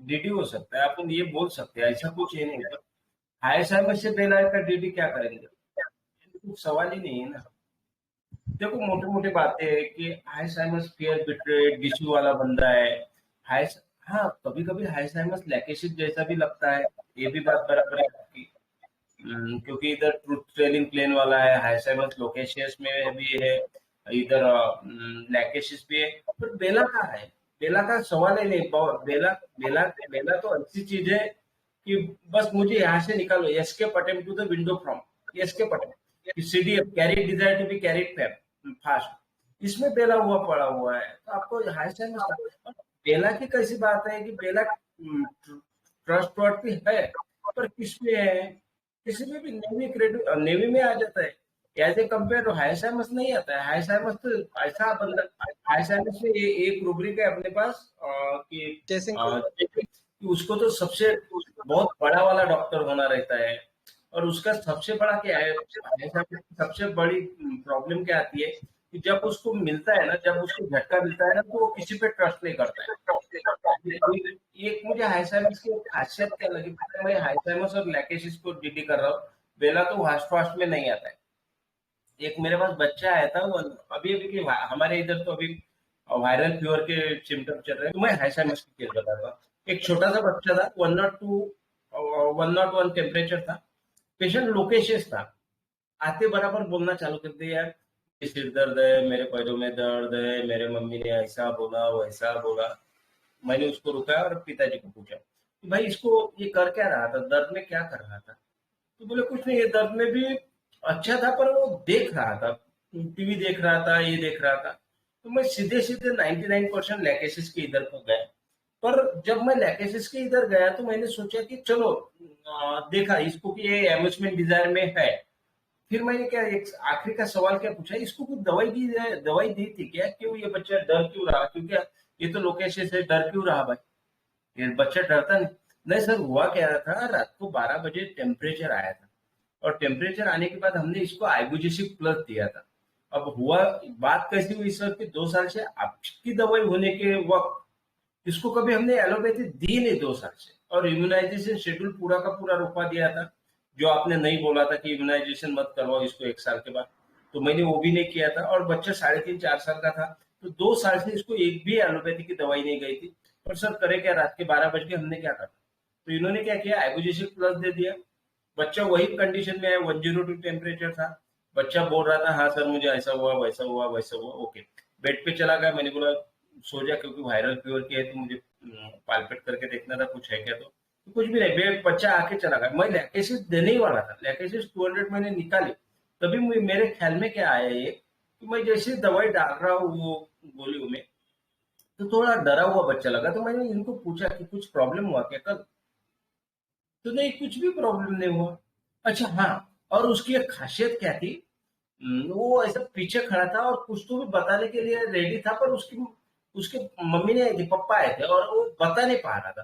DD हो सकता है, अपन ये बोल सकते हैं, ऐसा कुछ ये नहीं है। हायर साइमस से बेला का डीडी क्या करेंगे, कुछ सवाल ही नहीं है ना। देखो मोटी मोटी बातें है कि हाई साइमस फियर बिट्रेट डिशू वाला बंदा है। हाई हाँ, कभी कभी हाई साइमस लैकेसिस जैसा भी लगता है, ये भी बात बराबर है आपकी। क्योंकि इधर ट्रुथ टेलिंग प्लेन वाला है, हाई साइमस लोकेशियस में भी है, इधर लैकेसिस भी है। पर बेला का है, बेला का सवाल ही नहीं। बेला बेला बेला तो ऐसी चीज है कि बस मुझे यहाँ से निकालो, escape attempt to the window from, escape attempt, CDF carried desire to be carried fast, इसमें बेला हुआ पड़ा हुआ है। तो आपको हाई साइमस, बेला की कैसी बात है कि बेला ट्रस्टवर्थी है, पर किसमें है, किसी में भी नेवी क्रेडिट नेवी में आ जाता है। As a compare to hyoscyamus नहीं आता है। हाई साइमस तो ऐसा बंदा, हाई साइमस में एक रूब्रिक है अपने पास चेसिंग कि उसको तो सबसे बहुत बड़ा वाला डॉक्टर होना रहता है। और उसका सबसे बड़ा क्या है, हाई साइमस की सबसे बड़ी प्रॉब्लम क्या आती है कि जब उसको मिलता है ना, जब उसको झटका मिलता है ना, तो वो किसी पे ट्रस्ट नहीं करता है। एक मुझे हाइसाइमस की खासियत क्या लगी पता है, मैं हाइसाइमस और लैकेसिस को डीडी कर रहा हूँ, बेला तो फास्ट फास्ट में नहीं आता है। एक मेरे पास बच्चा आया था, वो अभी अभी की हमारे इधर तो अभी वायरल फीवर के सिम्टम चल रहे हैं, तो मैं हाइसाइमस की केस बताता हूँ। एक छोटा सा बच्चा था, 102 101 टेम्परेचर था, पेशेंट लोकेशियस था। आते बराबर बोलना चालू कर दिया, "ये सिर दर्द है, मेरे पैरों में दर्द है, मेरे मम्मी ने ऐसा बोला वैसा बोला"। मैंने उसको रुकाया और पिताजी को पूछा कि भाई इसको ये कर क्या रहा था, दर्द में क्या कर रहा था। तो बोले कुछ नहीं, ये दर्द में भी अच्छा था, पर वो देख रहा था, टीवी देख रहा था, ये देख रहा था। तो मैं सीधे सीधे 99% लैकेसिस के इधर को गया। पर जब मैं लैकेसिस के इधर गया तो मैंने सोचा कि चलो देखा इसको कि ये एम्यूजमेंट डिजायर में है। फिर मैंने क्या एक आखिरी का सवाल क्या पूछा, इसको कुछ दवाई दी है, दवाई दी थी क्या, क्यों ये बच्चा डर क्यों रहा, क्योंकि ये तो लोकेशन से डर क्यों रहा भाई, ये बच्चा डरता नहीं। नहीं सर, हुआ क्या था, रात को 12 बजे टेम्परेचर आया था, और टेम्परेचर आने के बाद हमने इसको आइबुजिसिक प्लस दिया था। अब हुआ, बात कैसी हुई सर कि 2 साल से आपकी दवाई होने के वक्त इसको कभी हमने एलोपैथी दी नहीं 2 साल से, और इम्यूनाइजेशन शेड्यूल पूरा का पूरा रुकवा दिया था। जो आपने नहीं बोला था कि इम्यूनाइजेशन मत करवाओ इसको 1 साल के बाद, तो मैंने वो भी नहीं किया था। और बच्चा 3.5 4 साल का था, तो 2 साल से इसको एक भी एलोपैथी की दवाई नहीं गई थी। और सर करे क्या, रात के 12 बज के हमने क्या करा, तो इन्होंने क्या किया, आइबुजिसिक प्लस दे दिया। बच्चा वही कंडीशन में है, 102 टेम्परेचर था। बच्चा बोल रहा था हाँ सर मुझे ऐसा हुआ वैसा हुआ वैसा हुआ, ओके। बेड पे चला गया, मैंने बोला सो जा, क्योंकि वायरल फीवर की है तो मुझे पालपेट करके देखना था कुछ है क्या। तो कुछ भी नहीं, बच्चा आके चला गया। मैं लैकेसिस देने ही वाला था, लैकेसिस 200 मैंने निकाली। तभी मेरे ख्याल में क्या आया ये कि मैं जैसे दवाई डाल रहा हूँ वो गोलियों में, तो थोड़ा डरा हुआ बच्चा लगा। तो मैंने इनको पूछा कि कुछ प्रॉब्लम हुआ क्या कल, तो नहीं कुछ भी प्रॉब्लम नहीं हुआ। अच्छा हाँ, और उसकी एक खासियत क्या थी, वो ऐसा पीछे खड़ा था और कुछ तो भी बताने के लिए रेडी था, पर उसकी उसके मम्मी ने आई थी, पप्पा आए थे, और वो बता नहीं पा रहा था।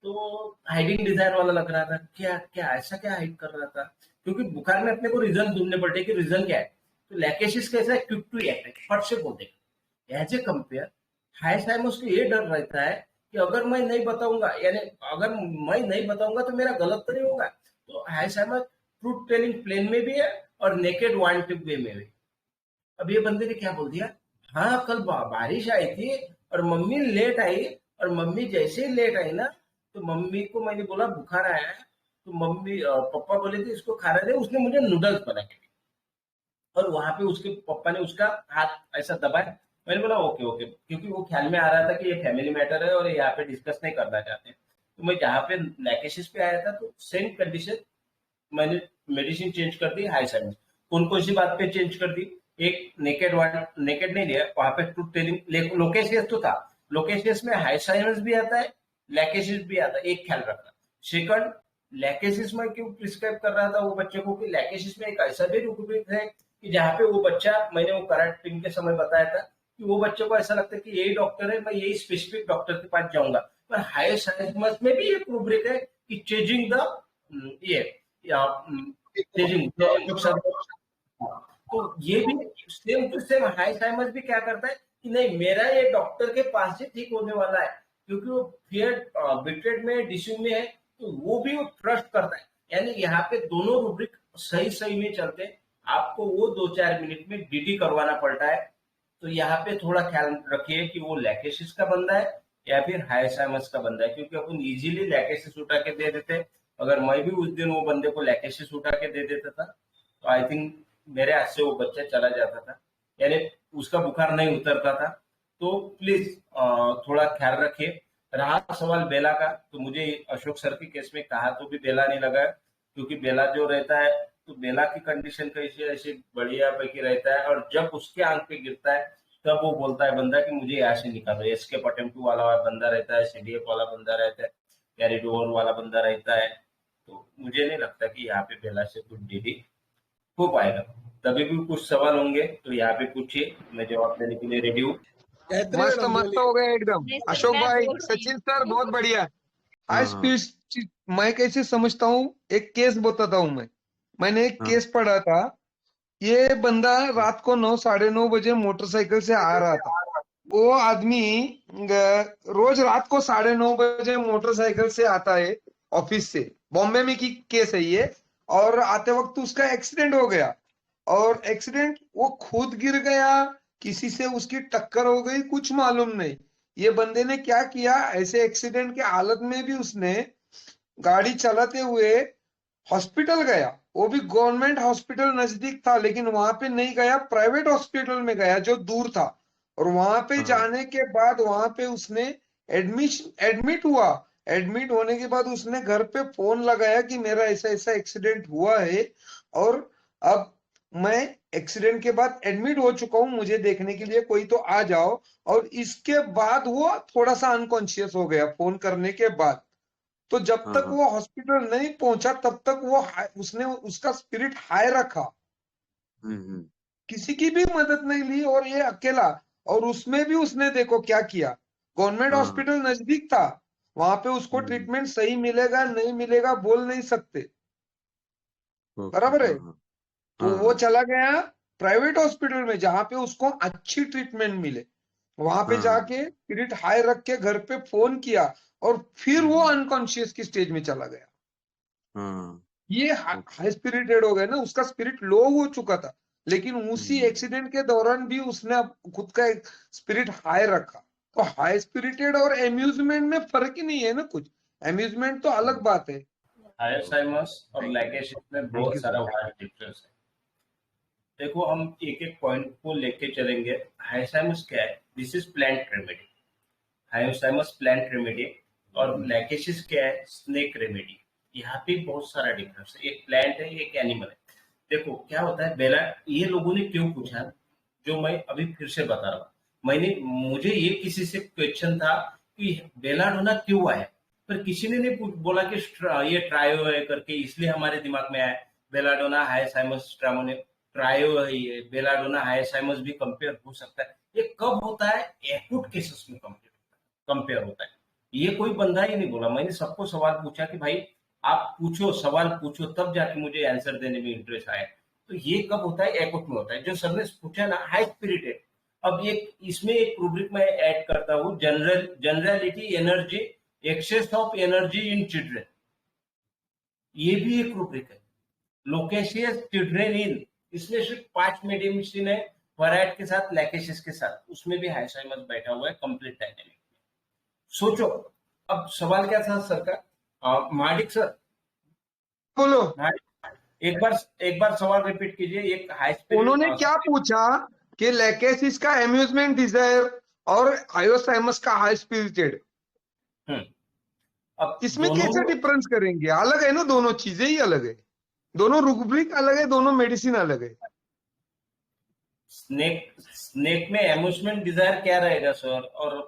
तो हाइडिंग डिजायर वाला लग रहा था, क्या क्या ऐसा क्या हाइड कर रहा था, क्योंकि बुखार में अपने को रीजन ढूंढने पड़ते कि रीजन क्या है। तो लैकेसिस कैसा है, क्विक टू एक्ट है, फट से बोल देगा। एज ए कंपेयर हाई साइमस को ये डर रहता है कि अगर मैं नहीं बताऊंगा, यानी अगर मैं नहीं बताऊंगा तो मेरा गलत तो नहीं होगा। तो हाई साइमस ट्रूथ टेलिंग प्लेन में भी है और नेकेड वांटेड वे में भी। अब ये बंदे ने क्या बोल दिया, हाँ कल बारिश आई थी और मम्मी लेट आई, और मम्मी जैसे ही लेट आई ना, तो मम्मी को मैंने बोला बुखार आया है, तो मम्मी पापा बोले थे इसको खाना दे, उसने मुझे नूडल्स बना के दिए। और वहां पे उसके पापा ने उसका हाथ ऐसा दबाया। मैंने बोला ओके ओके, क्योंकि वो ख्याल में आ रहा था कि ये फैमिली मैटर है और यहाँ पे डिस्कस नहीं करना चाहते। तो मैं जहाँ पे लैकेसिस पे आया था, तो सेम कंडीशन, मैंने मेडिसिन चेंज कर दी हाई साइड। कौन कौन सी बात पे चेंज कर दी, एक नेकेड वन, नेकेड नहीं दिया वहां पे, ट्रूथ टेलिंग लोकेशियस तो था। लोकेशियस में हाई साइनस भी आता है, लैकेसिस भी आता है, एक ख्याल रखना। सेकंड, लैकेसिस में क्यों प्रिस्क्राइब कर रहा था वो बच्चे को, कि लैकेसिस में एक ऐसा भी रूब्रिक है कि जहाँ पे वो बच्चा, मैंने वो कराटे के समय बताया था कि वो बच्चे को ऐसा लगता है कि यही डॉक्टर है, मैं यही स्पेसिफिक डॉक्टर के पास जाऊंगा। पर हायर साइंस में भी एक रूब्रिक है कि चेजिंग द ये या चेजिंग तो ये भी सेम टू सेम हाई साइमस भी क्या करता है कि नहीं मेरा ये डॉक्टर के पास से ठीक होने वाला है, क्योंकि वो फियर बिट्रेड में डिस्यूम में है, तो वो भी वो ट्रस्ट करता है। यानी यहाँ पे दोनों रूब्रिक सही सही में चलते हैं। आपको वो 2-4 मिनट में डीडी करवाना पड़ता है। तो यहाँ पे थोड़ा ख्याल रखिए कि वो लैकेसिस का बंदा है या फिर हाइसाइमस का बंदा है, क्योंकि अपन इजीली लैकेसिस उठा के दे देते। अगर मैं भी उस दिन वो बंदे को लैकेसिस उठा के दे देता था तो आई थिंक मेरे हाथ से वो बच्चा चला जाता था, यानी उसका बुखार नहीं उतरता था। तो प्लीज थोड़ा ख्याल रखिए। रहा सवाल बेला का, तो मुझे अशोक सर के केस में कहा तो भी बेला नहीं लगा, क्योंकि बेला जो रहता है तो बेला की कंडीशन कैसी ऐसी बढ़िया पैकी रहता है, और जब उसके आंख पे गिरता है तब वो बोलता है बंदा कि मुझे यहाँ से निकालो। एसके पटेम्पू वाला बंदा रहता है, सीडीएफ वाला बंदा रहता है, कैरिडोर वाला बंदा रहता है। तो मुझे नहीं लगता कि यहाँ पे बेला से कुछ डीडी हो पाएगा। तभी भी कुछ सवाल होंगे तो यहाँ पे पूछिए, मैं जवाब देने के लिए रेडी हूँ। गायत्री मस्त मैडम मस्त बोलिए। हो गया एकदम। नहीं सर, अशोक मैं भाई, बोल रही सचिन सर, बहुत हूँ। बढ़िया। हाँ हाई हाँ स्पीड मैं कैसे समझता हूँ, एक केस बताता हूँ मैं। मैंने एक हाँ केस पढ़ा था। ये बंदा रात को 9-9:30 बजे मोटरसाइकिल से आ रहा था। वो आदमी रोज रात को 9:30 बजे मोटरसाइकिल से आता है ऑफिस से। बॉम्बे में की केस है ये। और आते वक्त उसका एक्सीडेंट हो गया। और एक्सीडेंट वो खुद गिर गया, किसी से उसकी टक्कर हो गई, कुछ मालूम नहीं। ये बंदे ने क्या किया, ऐसे एक्सीडेंट के हालत में भी उसने गाड़ी चलाते हुए हॉस्पिटल गया। वो भी गवर्नमेंट हॉस्पिटल नजदीक था, लेकिन वहां पे नहीं गया, प्राइवेट हॉस्पिटल में गया जो दूर था। और वहां पे हाँ जाने के बाद वहां पे उसने एडमिट हुआ। एडमिट होने के बाद उसने घर पे फोन लगाया कि मेरा ऐसा ऐसा एक्सीडेंट हुआ है, और अब मैं एक्सीडेंट के बाद एडमिट हो चुका हूं, मुझे देखने के लिए कोई तो आ जाओ। और इसके बाद वो थोड़ा सा अनकॉन्शियस हो गया फोन करने के बाद। तो जब हाँ तक हाँ वो हॉस्पिटल नहीं पहुंचा तब तक वो उसने उसका स्पिरिट हाई रखा, हम्म। किसी की भी मदद नहीं ली, और ये अकेला। और उसमें भी उसने देखो क्या किया। गवर्नमेंट हाँ हॉस्पिटल नजदीक था, वहां पे उसको हम्म। ट्रीटमेंट सही मिलेगा नहीं मिलेगा बोल नहीं सकते, ओके बराबर है। हाँ हाँ तो हाँ वो चला गया प्राइवेट हॉस्पिटल में जहां पे उसको अच्छी ट्रीटमेंट मिले। वहां पे हाँ जाके स्पिरिट हाई रख के घर पे फोन किया, और फिर वो हम्म, अनकॉन्शियस की स्टेज में चला गया। हाँ ये ओके हाई स्पिरिटेड हो गया ना, उसका स्पिरिट लो हो चुका था, लेकिन उसी हम्म, एक्सीडेंट के दौरान भी उसने खुद का एक स्पिरिट हाई रखा। तो हाई स्पिरिटेड और एम्यूजमेंट में फर्क ही नहीं है ना कुछ। एम्यूजमेंट तो अलग बात है। ओके हाइसाइमस और थैंक लैकेशिस में थैंक बहुत यू सारा सर। वाइड डिफरेंस है। देखो हम एक एक पॉइंट को लेके चलेंगे। हाइसाइमस क्या है? This is plant remedy. Hyoscyamus plant remedy. और लैकेशिस क्या है? Snake remedy. यहाँ पे बहुत सारा डिफरेंस है, एक प्लांट है एक एनिमल है। देखो क्या होता है बेला, ये लोगों ने क्यों पूछा, जो मैं अभी फिर से बता रहा हूँ। मुझे ये किसी से क्वेश्चन था कि बेलाडोना क्यों आया, पर किसी ने नहीं बोला कि ये ट्रायो है करके, इसलिए हमारे दिमाग में आया। बेलाडोना हाइसाइमस ट्रामोने ट्रायो है, ये बेलाडोना हाइसाइमस भी कंपेयर हो सकता है। ये कब होता है? एक्यूट केसेस में कंपेयर होता है। ये कोई बंदा ही नहीं बोला, मैंने सबको सवाल पूछा कि भाई आप पूछो, सवाल पूछो, तब जाके मुझे आंसर देने में इंटरेस्ट आया। तो ये कब होता है? एक्यूट में होता है। जो सर ने पूछा ना, हाई स्पिरिटेड। अब एक इसमें एक रूब्रिक मैं ऐड करता हूँ, generality energy, excess of energy in children. ये भी एक रूब्रिक है। लोकेशियस चिल्ड्रेन इन, इसमें सिर्फ 5 मेडिसिन है, फराइड के साथ, लैकेशियस के साथ, उसमें भी हाइसाइमस बैठा हुआ है कंप्लीट डायनेमिक। सोचो। अब सवाल क्या था सर का? महाडिक सर, बोलो। एक बार सवाल रिपीट कीजिए। एक हाई स्पिरिट। उन्होंने क्या पूछा कि लैकेसिस का एम्यूजमेंट डिजायर और हाइसाइमस का हाई स्पिरिटेड, अब इसमें दोनों कैसे डिफरेंस करेंगे? अलग है ना, दोनों चीजें ही अलग है। दोनों रूब्रिक अलग है, दोनों मेडिसिन अलग है। स्नेक में एम्यूजमेंट डिजायर क्या रहेगा सर? और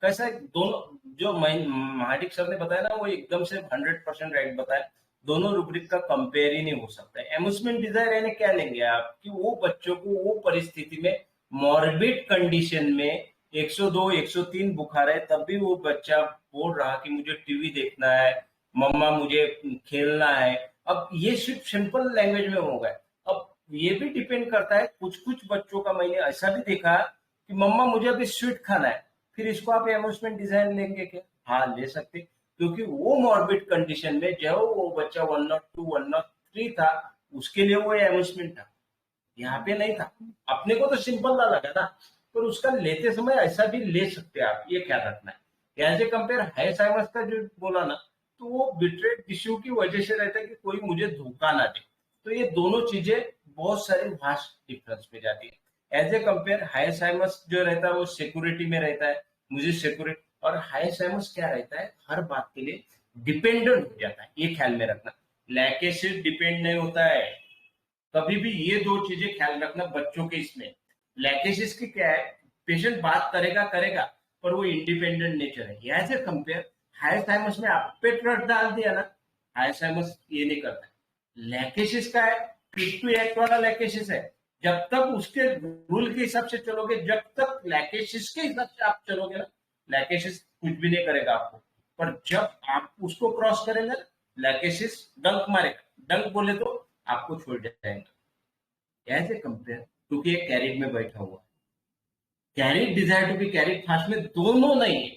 कैसा है दोनों? जो महाडिक सर ने बताया ना, वो एकदम से 100% राइट बताया। दोनों रूब्रिक का कंपेयर ही नहीं हो सकता। एम्यूजमेंट डिजायर यानी क्या लेंगे आप कि वो बच्चों को वो परिस्थिति में, मॉर्बिड कंडीशन में, 102 103 बुखार है, तब भी वो बच्चा बोल रहा कि मुझे टीवी देखना है, मम्मा मुझे खेलना है। अब ये सिर्फ सिंपल लैंग्वेज में होगा। अब ये भी डिपेंड करता है, कुछ कुछ बच्चों का मैंने ऐसा भी देखा कि मम्मा मुझे अभी स्वीट खाना है, फिर इसको आप एमोशनल डिजाइन लेंगे क्या? हाँ ले सकते, क्योंकि वो मॉर्बिड कंडीशन में जो वो बच्चा 102 103 था उसके लिए वो एमोशनल था, यहाँ पे नहीं था। अपने को तो सिंपल ना लगा ना, पर उसका लेते समय ऐसा भी ले सकते हैं आप, ये ख्याल रखना है। एज ए कंपेयर हाइसाइमस का जो बोला ना, तो वो बिट्रेट टिश्यू की वजह से रहता है कि कोई मुझे धोखा ना दे। तो ये दोनों चीजें बहुत सारी वास्ट डिफरेंस में जाती है। एज ए कंपेयर हाइसाइमस जो रहता है वो सिक्योरिटी में रहता है, मुझे सिक्योरिटी, और हाइसाइमस क्या रहता है, हर बात के लिए डिपेंडेंट हो जाता है, ये ख्याल में रखना। लैकेसिस डिपेंड नहीं होता है कभी भी, ये दो चीजें ख्याल रखना बच्चों के इसमें। लैकेसिस की क्या है, पेशेंट बात करेगा करेगा पर वो इंडिपेंडेंट नेचर है। एज ए कंपेयर हाइसाइमस में आप पे ट्रस्ट डाल दिया ना, हाइसाइमस ये नहीं करता। लैकेसिस का है, फिट टू एक्ट वाला लैकेसिस है, जब तक उसके रूल के हिसाब से चलोगे, जब तक लैकेसिस के हिसाब से आप चलोगे ना, लैकेसिस कुछ भी नहीं करेगा आपको। पर जब आप उसको क्रॉस करेंगे, लैकेसिस डंक मारेगा, डंक बोले तो आपको छोड़ जाएगा। एज ए कंपेयर, क्योंकि एक कैरिड में बैठा हुआ है, carried desire to be carried fast में दोनों नहीं है,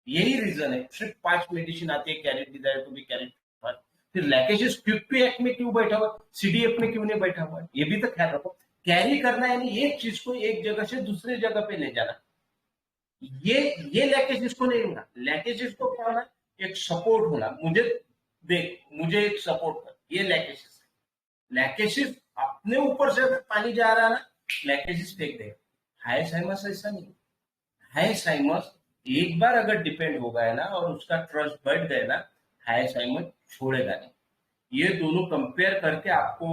यही रीजन है। सिर्फ 5 मेडिसिन आती है carried desire to be carried fast, फिर लैकेसिस क्विक टू एक्ट में क्यों बैठा हुआ, सीडीएफ में क्यों नहीं बैठा हुआ है, ये भी तो ख्याल रखो। कैरी करना यानी एक चीज को एक जगह से दूसरे जगह पे ले जाना, ये लैकेसिस को नहीं होना। लैकेसिस को क्या होना, एक सपोर्ट होना, मुझे देख, मुझे एक सपोर्ट कर, ये लैकेसिस है। लैकेसिस अपने ऊपर से अगर पानी जा रहा है ना, लैकेसिस फेंक देगा। हाइसाइमस ऐसा नहीं, हाइसाइमस एक बार अगर डिपेंड हो गया ना और उसका ट्रस्ट बढ़ गया ना, हाइसाइमस छोड़ेगा नहीं। ये दोनों कंपेयर करके आपको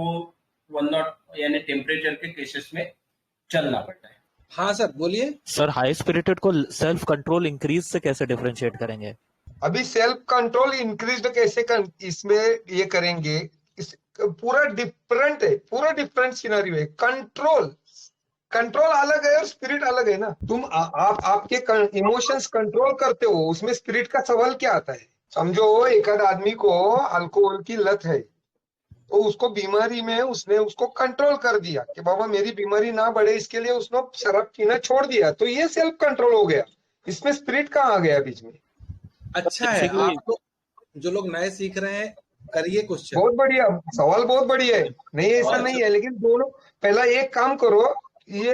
1 यानी टेम्परेचर के केसेस में चलना पड़ता है। हाँ सर बोलिए। सर हाई स्पिरिटेड को सेल्फ कंट्रोल इंक्रीज से कैसे डिफरेंशिएट करेंगे? अभी सेल्फ कंट्रोल इंक्रीज कैसे इसमें ये करेंगे, इस पूरा डिफरेंट है, पूरा डिफरेंट सिनेरियो है। कंट्रोल अलग है और स्पिरिट अलग है ना। तुम आपके इमोशंस कंट्रोल करते हो, उसमें स्पिरिट का सवाल क्या आता है? समझो एक आदमी को अल्कोहल की लत है, तो उसको बीमारी में उसने उसको कंट्रोल कर दिया कि बाबा मेरी बीमारी ना बढ़े, इसके लिए उसने शराब पीना छोड़ दिया, तो ये सेल्फ कंट्रोल हो गया। इसमें स्पिरिट कहाँ आ गया बीच में? अच्छा है, आप लोग जो लोग नए सीख रहे हैं करिए क्वेश्चन। बहुत बढ़िया सवाल, बहुत बढ़िया है। नहीं ऐसा नहीं है, लेकिन दोनों पहला एक काम करो, ये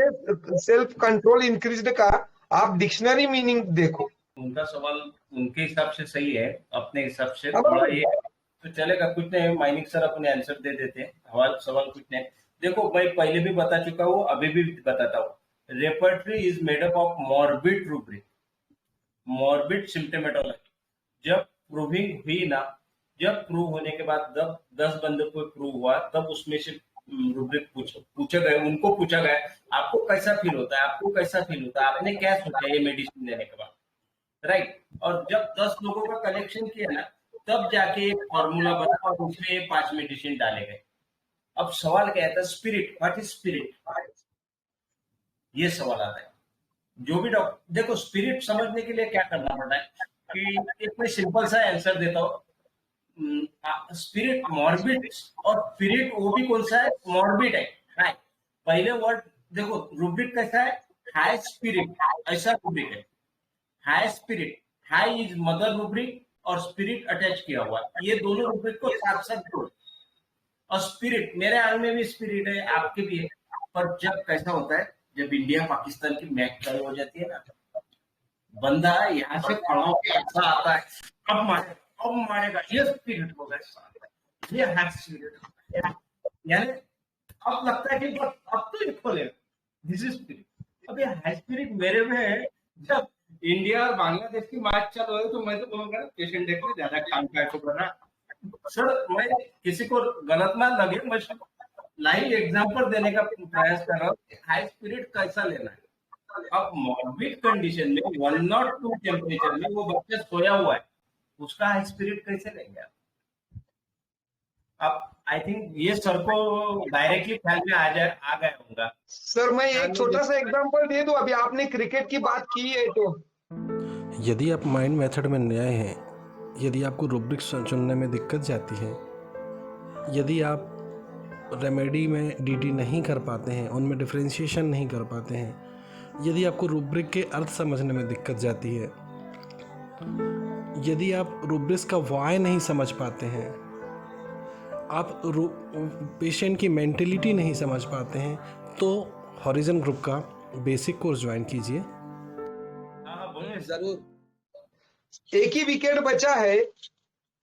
सेल्फ कंट्रोल इंक्रीज्ड का आप डिक्शनरी मीनिंग देखो। उनका सवाल उनके हिसाब से सही है, अपने हिसाब से थोड़ा ये तो चलेगा, कुछ नहीं। माइनिंग सर अपने आंसर दे देते हैं, हमारा सवाल कुछ नहीं। देखो मैं पहले भी बता चुका हूँ, अभी भी बताता हूँ। Repertory is made up of morbid rubric, morbid symptomatology. जब प्रूविंग हुई ना, जब प्रूव होने के बाद जब 10 बंदों को प्रूव हुआ, तब उसमें से रूब्रिक पूछे गए, उनको पूछा गया आपको कैसा फील होता है, आपको कैसा फील होता है, आपने क्या सोचा ये मेडिसिन लेने के बाद, राइट। और जब 10 लोगों का कलेक्शन किया ना, तब जाके एक फॉर्मूला बना और उसमें 5 मेडिसिन डाले गए। अब सवाल क्या था, स्पिरिट, व्हाट इज स्पिरिट, ये सवाल आता है। जो भी डॉक्टर, देखो स्पिरिट समझने के लिए क्या करना पड़ता है कि एक मैं सिंपल सा आंसर देता हूँ। स्पिरिट मॉर्बिड और स्पिरिट वो भी कौन सा है, मॉर्बिड है, हाई। पहले वर्ड देखो, रूब्रिक कैसा है, हाई स्पिरिट, ऐसा रूब्रिक है। High spirit, high is mother rubric और स्पिरिट अटैच किया हुआ, ये दोनों रूब्रिक को साथ साथ जोड़। और स्पिरिट, मेरे आंग में भी स्पिरिट है, आपके भी है, पर जब कैसा होता है, जब इंडिया पाकिस्तान की मैच चालू हो जाती है ना, बंदा यहाँ से खड़ा होकर ऐसा आता है, अब मारेगा, ये स्पिरिट होगा, ये हाई स्पिरिट, यानी अब लगता है कि बस अब तो ये खोलेगा, दिस इज स्पिरिट। अब ये हाई स्पिरिट मेरे में है। जब इंडिया और बांग्लादेश की मैच चालू है तो मैं तो बोलूंगा पेशेंट देख ले, ज्यादा काम का तो करना। सर मैं किसी को गलत ना लगे, मैं लाइव एग्जांपल देने का प्रयास कर रहा हूँ, हाई स्पिरिट कैसा लेना है। अब मॉर्बिड कंडीशन में 102 टेम्परेचर में वो बच्चा सोया हुआ है, उसका हाई स्पिरिट कैसे लेंगे आप? अब आई थिंक ये सर को डायरेक्टली ख्याल में आ गया होगा। सर मैं एक छोटा सा एग्जांपल दे दूं, अभी आपने क्रिकेट की बात की है, तो यदि आप माइंड मेथड में नए हैं, यदि आपको रूब्रिक्स चुनने में दिक्कत जाती है, यदि आप रेमेडी में डीडी नहीं कर पाते हैं, उनमें डिफरेंशिएशन नहीं कर पाते हैं, यदि आपको रूब्रिक के अर्थ समझने में दिक्कत जाती है, यदि आप रूब्रिक्स का वाय नहीं समझ पाते हैं, आप पेशेंट की मेंटेलिटी नहीं समझ पाते हैं, तो हॉरिजन ग्रुप का बेसिक कोर्स ज्वाइन कीजिए। हाँ बोलिए सर। जरूर। एक ही विकेट बचा है,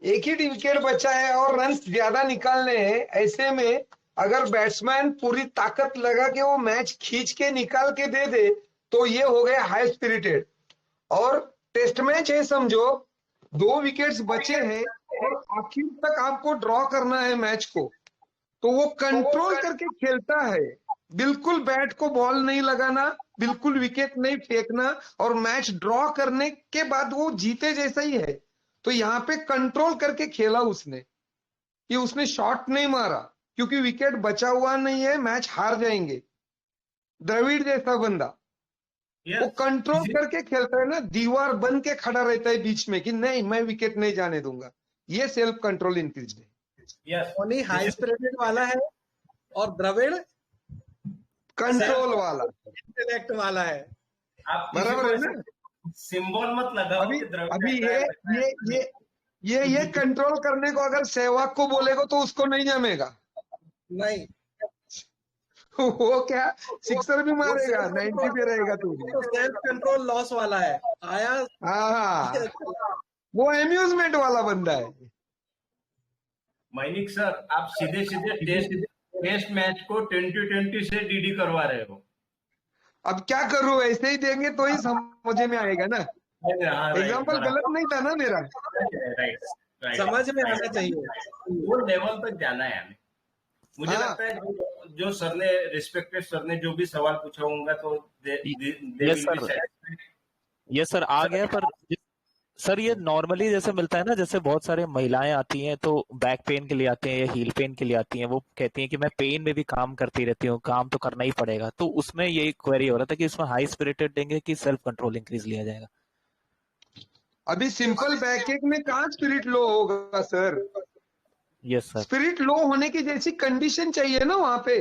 एक ही विकेट बचा है और रन ज्यादा निकालने हैं। ऐसे में अगर बैट्समैन पूरी ताकत लगा के वो मैच खींच के निकाल के दे दे तो ये हो गया हाई स्पिरिटेड। और टेस्ट मैच है समझो, 2 विकेट्स बचे हैं और आखिर तक आपको ड्रॉ करना है मैच को, तो वो कंट्रोल करके खेलता है। बिल्कुल बैट को बॉल नहीं लगाना, बिल्कुल विकेट नहीं फेंकना, और मैच ड्रॉ करने के बाद वो जीते जैसा ही है। तो यहाँ पे कंट्रोल करके खेला उसने, कि उसने शॉट नहीं मारा क्योंकि विकेट बचा हुआ नहीं है, मैच हार जाएंगे। द्रविड़ जैसा बंदा वो कंट्रोल करके खेलता है ना, दीवार बन के खड़ा रहता है बीच में कि नहीं मैं विकेट नहीं जाने दूंगा। ये सेल्फ कंट्रोल इंक्रीज है। धोनी हाई स्पिरिटेड वाला है और द्रविड़ कंट्रोल वाला, इंटेलेक्ट वाला है। आप बराबर है ना। सिंबल मत लगाओ अभी कि द्रविड़ अभी ऐसा है। ये कंट्रोल करने को अगर सहवाग को बोलेगा तो उसको नहीं जमेगा। नहीं, वो क्या सिक्सर भी मारेगा, 90 पे रहेगा तो सेल्फ कंट्रोल लॉस वाला है। आया हाँ, वो एम्यूजमेंट वाला बंदा है। मैनिक सर, आप सीधे सीधे टेस्ट मैच को 2020 से डीडी करवा रहे हो। अब क्या करूं, ऐसे ही देंगे तो ही समझ में आएगा ना। एग्जाम्पल गलत नहीं था ना मेरा। राइट, समझ में आना चाहिए, वो लेवल तक जाना है हमें। मुझे हाँ। लगता है जो सर ने, रिस्पेक्टेड सर ने जो भी सवाल पूछा होगा तो ये सर आ गया। पर सर ये नॉर्मली जैसे मिलता है ना, जैसे बहुत सारे महिलाएं आती हैं तो बैक पेन के लिए आते हैं या हील पेन के लिए आती हैं, वो कहती हैं कि मैं पेन में भी काम करती रहती हूँ, काम तो करना ही पड़ेगा। तो उसमें ये क्वेरी हो रहा था कि इसमें हाई स्पिरिटेड देंगे कि सेल्फ कंट्रोल इंक्रीज लिया जाएगा। अभी सिंपल बैकएक में कहाँ स्पिरिट लो होगा सर। Yes sir. स्पिरिट लो होने की जैसी कंडीशन चाहिए ना वहां पे।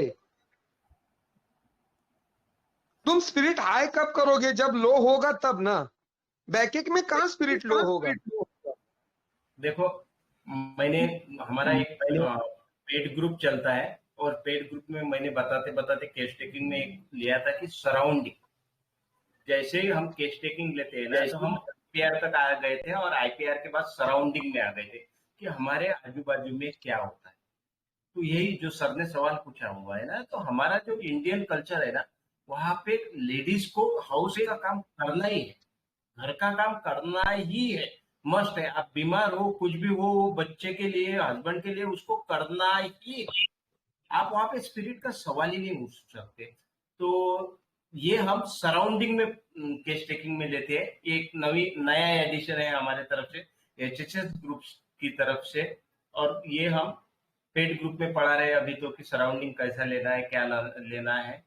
तुम स्पिरिट हाई कब करोगे, जब लो होगा तब ना। बैकएक में कहाँ स्पिरिट लो होगा। देखो, मैंने हमारा एक पेड ग्रुप चलता है और पेड ग्रुप में मैंने बताते बताते केस टेकिंग में एक लिया था कि सराउंडिंग, जैसे ही हम केस टेकिंग लेते हैं ना तो हम आईपीआर तक आ गए थे और आईपीआर के बाद सराउंडिंग में आ गए थे कि हमारे आजू बाजू में क्या होता है। तो यही जो सर ने सवाल पूछा हुआ है ना, तो हमारा जो इंडियन कल्चर है ना, वहां पे लेडीज को हाउस का काम करना ही है, घर का काम करना ही है, मस्ट है। आप बीमार हो, कुछ भी हो, बच्चे के लिए, हस्बैंड के लिए, उसको करना ही है। आप वहां पे स्पिरिट का सवाल ही नहीं पूछ सकते। तो ये हम सराउंडिंग में केस टेकिंग में लेते हैं। एक नया एडिशन है हमारे तरफ से, एचएचएस ग्रुप की तरफ से, और ये हम पेड ग्रुप में पढ़ा रहे हैं अभी तो कि सराउंडिंग कैसा लेना है, क्या लेना है।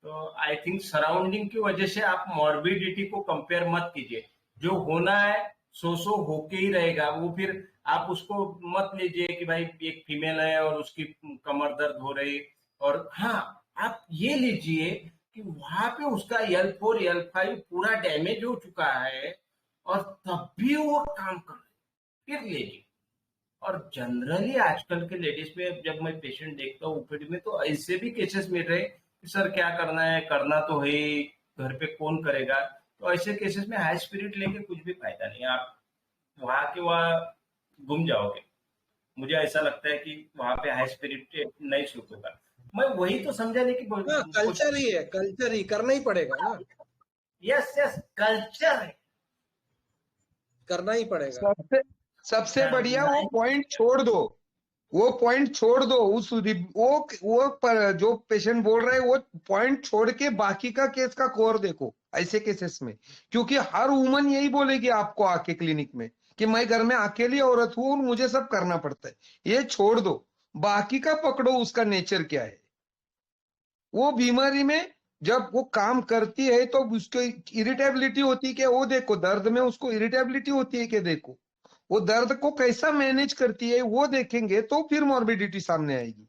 तो आई थिंक सराउंडिंग की वजह से आप मॉर्बिडिटी को कंपेयर मत कीजिए। जो होना है सो होके ही रहेगा वो। फिर आप उसको मत लीजिए कि भाई एक फीमेल है और उसकी कमर दर्द हो रही, और हाँ आप ये लीजिए कि वहां पे उसका L4 L5 पूरा डैमेज हो चुका है और तब भी वो काम कर रहे, फिर लीजिए। और जनरली आजकल के लेडीज में जब मैं पेशेंट देखता हूँ ओपीडी में, तो ऐसे भी केसेस मिल रहे कि सर क्या करना है, करना तो है ही, घर पे कौन करेगा। तो ऐसे केसेस में हाई स्पिरिट लेके कुछ भी फायदा नहीं, आप वहां के वहां घूम जाओगे। मुझे ऐसा लगता है कि वहां पे हाई स्पिरिट नहीं सूट होगा। मैं वही तो समझाने की कल्चर ही है, कल्चर ही करना ही पड़ेगा ना। यस कल्चर है, करना ही पड़ेगा। सबसे बढ़िया वो पॉइंट छोड़ दो, वो पॉइंट छोड़ दो। जो पेशेंट बोल रहे हैं वो पॉइंट छोड़ के बाकी का केस का कोर देखो ऐसे केसेस में। क्योंकि हर वुमन यही बोलेगी आपको आके क्लिनिक में कि मैं घर में अकेली औरत हूं और मुझे सब करना पड़ता है। ये छोड़ दो, बाकी का पकड़ो, उसका नेचर क्या है। वो बीमारी में जब वो काम करती है तो उसको इरिटेबिलिटी होती है कि वो देखो, दर्द में उसको इरिटेबिलिटी होती है कि देखो, वो दर्द को कैसा मैनेज करती है वो देखेंगे तो फिर मॉर्बिडिटी सामने आएगी।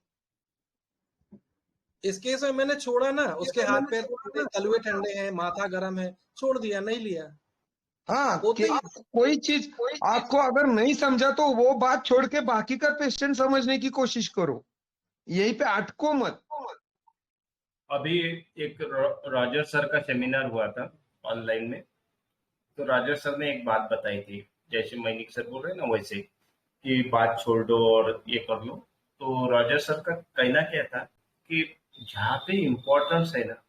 इस केस में मैंने छोड़ा ना, उसके हाथ पैर तलवे ठंडे हैं, माथा गर्म है, छोड़ दिया, नहीं लिया। हाँ होते ही कोई चीज आपको अगर नहीं समझा तो वो बात छोड़ के बाकी का पेशेंट समझने की कोशिश करो, यहीं पे अटको मत। अभी एक रॉजर सर का सेमिनार हुआ था ऑनलाइन में, तो रॉजर सर ने एक बात बताई थी, जैसे मैनिक सर बोल रहे हैं ना वैसे, कि बात छोड़ दो और ये कर लो। तो रॉजर सर का कहना क्या था कि जहाँ पे इम्पोर्टेंस है ना,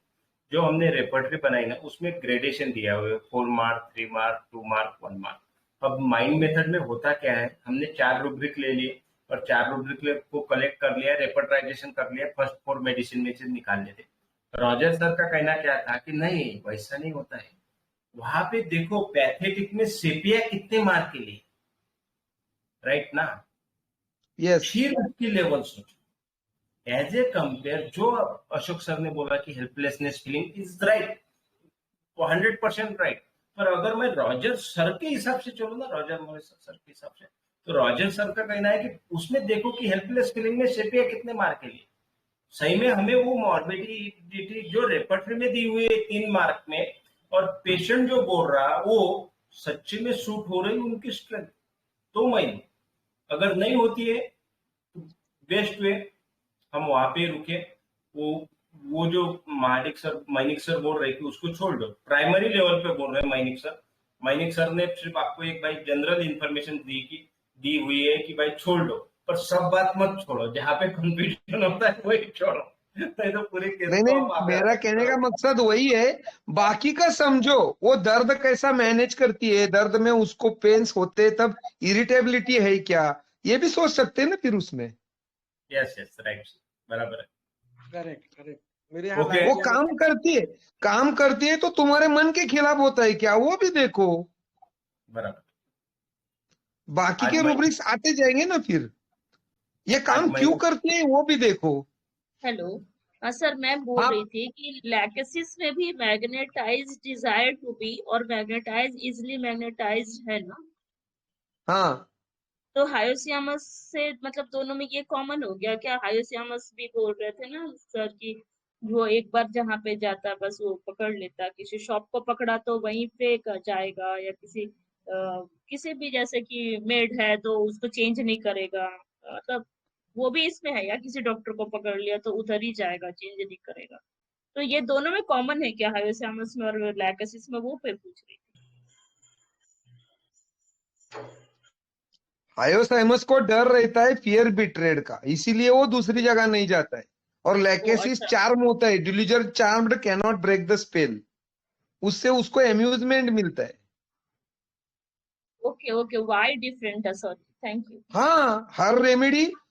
जो हमने रेपर्टरी बनाई ना, उसमें ग्रेडेशन दिया हुआ है, 4 मार्क, 3 मार्क, 2 मार्क, 1 मार्क। अब माइंड मेथड में होता क्या है, हमने 4 रूब्रिक ले लिए और 4 रूब्रिक को कलेक्ट कर लिया, रेपर्टराइजेशन कर लिया, फर्स्ट 4 मेडिसिन में से निकाल लेते। रॉजर सर का कहना क्या था कि नहीं, वैसा नहीं होता है। वहां पे देखो पैथेटिक में सेपिया कितने मार्क के लिए, राइट ना? यस, फिर उसकी लेवल सोचो। एज ए कंपेयर, जो अशोक सर ने बोला कि helplessness feeling is right, 100% right. पर अगर मैं रॉजर सर के हिसाब से चलूँ ना, रॉजर मोरिस सर के हिसाब से, तो रॉजर सर का कहना है कि उसमें देखो कि हेल्पलेस फीलिंग में सेपिया कितने मार्क के लिए। सही में हमें वो मॉर्बिडिटी जो रेपर्टरी में दी हुई है 3 मार्क में, और पेशेंट जो बोल रहा वो सच्ची में सूट हो रही उनकी स्ट्रेंथ, तो महीने अगर नहीं होती है तो बेस्ट वे हम वहां पे रुके। वो जो मैनिक सर बोल रहे कि उसको छोड़ दो, प्राइमरी लेवल पे बोल रहे हैं मैनिक सर ने सिर्फ आपको एक भाई जनरल इंफॉर्मेशन दी हुई है कि भाई छोड़ दो, पर सब बात मत छोड़ो, जहाँ पे कंफ्यूजन होता है वही छोड़ो, नहीं तो पूरे केस नहीं नहीं, मेरा कहने का मकसद वही है, बाकी का समझो, वो दर्द कैसा मैनेज करती है, दर्द में उसको पेन्स होते तब इरिटेबिलिटी है क्या, ये भी सोच सकते हैं ना फिर उसमें। यस राइट, बराबर है, करेक्ट मेरे यहाँ Okay. वो काम करती है तो तुम्हारे मन के खिलाफ होता है क्या, वो भी देखो। बराबर। बाकी आज के मैं- रूब्रिक्स आते जाएंगे ना, फिर ये काम मैं- क्यों करते हैं वो भी देखो। हेलो, हाँ सर, मैं बोल हाँ। रही थी कि लैकेसिस में भी मैग्नेटाइज डिजायर टू बी और मैग्नेटाइज इजिली मैग्नेटाइज है ना, हाँ, तो हायोसियामस से मतलब दोनों में ये कॉमन हो गया क्या? हायोसियामस भी बोल रहे थे ना सर कि वो एक बार जहाँ पे जाता बस वो पकड़ लेता, किसी शॉप को पकड़ा तो वहीं पे जाएगा, या किसी भी जैसे कि मेड है तो उसको चेंज नहीं करेगा, मतलब वो भी इसमें है, या किसी डॉक्टर को पकड़ लिया तो उधर ही जाएगा, चेंज नहीं करेगा। तो ये दोनों में कॉमन है क्या, हायोसियामस में और लैकेसिस में? वो पे पूछ रही थी। हायोसाइमस को डर रहता है फियर बिट्रेड का, इसीलिए वो दूसरी जगह नहीं जाता है। और लैकेसिस अच्छा। चार्म होता है, delusion charmed can not break the spell, उससे उसको एम्यूजमेंट मिलता है। ओके, वाई डिफरेंट है, सॉरी, थैंक यू। हाँ,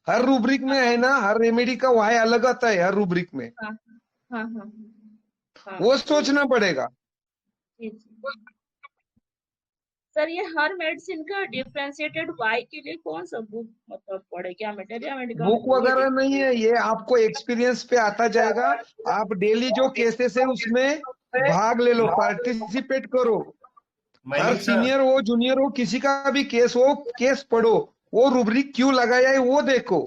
हर रूब्रिक में है ना, हर रेमेडी का वाई अलग आता है हर रूब्रिक में, हाँ हाँ हाँ हाँ, वो सोचना पड़ेगा। जी जी। सर, ये हर मेडिसिन का डिफरेंशिएटेड वाई के लिए कौन सा बुक मतलब पढ़े, क्या मेटेरिया मेडिका बुक वगैरह नहीं है, ये आपको एक्सपीरियंस पे आता जाएगा। आप डेली जो केसेस है उसमें भाग ले लो, पार्टिसिपेट करो। हर मैनिक सर, सीनियर हो जूनियर हो किसी का भी केस हो, केस पढ़ो, वो रूब्रिक क्यों लगाया है वो देखो,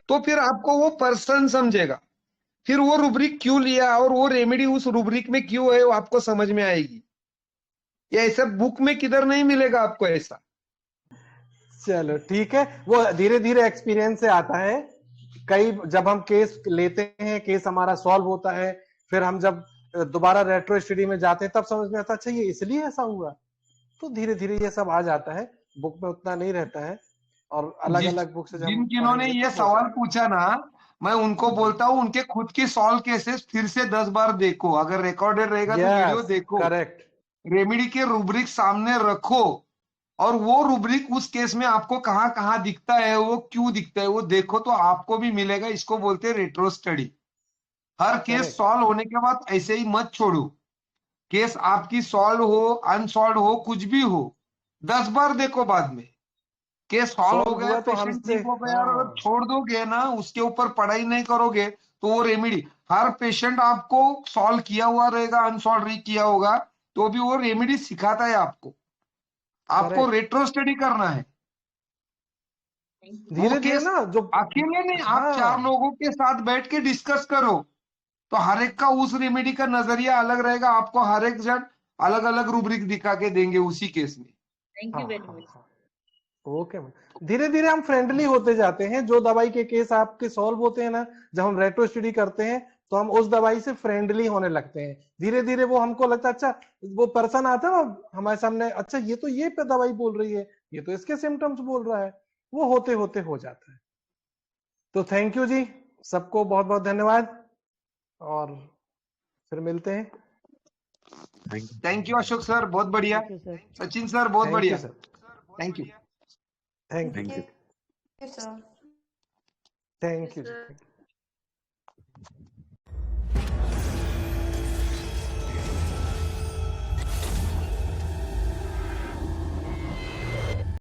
तो फिर आपको वो पर्सन समझेगा, फिर वो रूब्रिक क्यों लिया और वो रेमेडी उस रूब्रिक में क्यों है वो आपको समझ में आएगी। ये ऐसा बुक में किधर नहीं मिलेगा आपको ऐसा। चलो ठीक है, वो धीरे धीरे एक्सपीरियंस से आता है। कई जब हम केस लेते हैं, केस हमारा सॉल्व होता है, फिर हम जब दोबारा रेट्रो स्टडी में जाते हैं तब समझ में आता है अच्छा ये इसलिए ऐसा हुआ। तो धीरे धीरे ये सब आ जाता है, बुक में उतना नहीं रहता है। और अलग अलग बुक से जब जिन्होंने ये सवाल पूछा ना, मैं उनको बोलता हूँ उनके खुद की सॉल्व केसेस फिर से 10 बार देखो, अगर रिकॉर्डेड रहेगा तो वीडियो देखो, करेक्ट, रेमेडी के रूब्रिक सामने रखो, और वो रूब्रिक उस केस में आपको कहाँ कहाँ दिखता है, वो क्यों दिखता है वो देखो, तो आपको भी मिलेगा। इसको बोलते हैं रेट्रो स्टडी। हर केस सॉल्व होने के बाद ऐसे ही मत छोड़ो, केस आपकी सॉल्व हो अनसॉल्व हो कुछ भी हो 10 बार देखो, बाद में केस सॉल्व हो गया, तो पेशेंट ठीक हो गया, और अगर छोड़ दोगे ना, उसके ऊपर पढ़ाई नहीं करोगे तो वो रेमेडी, हर पेशेंट आपको सॉल्व किया हुआ रहेगा, अनसॉल्व नहीं किया होगा तो भी वो रेमेडी सिखाता है आपको। आपको रेट्रो स्टडी करना है धीरे धीरे ना, जो अकेले नहीं, आप 4 लोगों के साथ बैठ के डिस्कस करो, तो हर एक का उस रेमेडी का नजरिया अलग रहेगा, आपको हर एक जन अलग अलग रूब्रिक दिखा के देंगे उसी केस में। Thank you very much. Okay ma'am, धीरे धीरे हम फ्रेंडली होते जाते हैं। जो दवाई के केस आपके सॉल्व होते हैं ना, जब हम रेट्रो स्टडी करते हैं तो हम उस दवाई से फ्रेंडली होने लगते हैं। धीरे धीरे वो हमको लगता है, अच्छा वो पर्सन आता है ना हमारे सामने, अच्छा ये तो ये पे दवाई बोल रही है, ये तो इसके सिम्टम्स बोल रहा है, वो होते होते हो जाता है। तो थैंक यू जी, सबको बहुत बहुत धन्यवाद, और फिर मिलते हैं। थैंक यू अशोक सर, बहुत बढ़िया। सचिन सर बहुत बढ़िया, thank you. Thank you thank you. Thank you.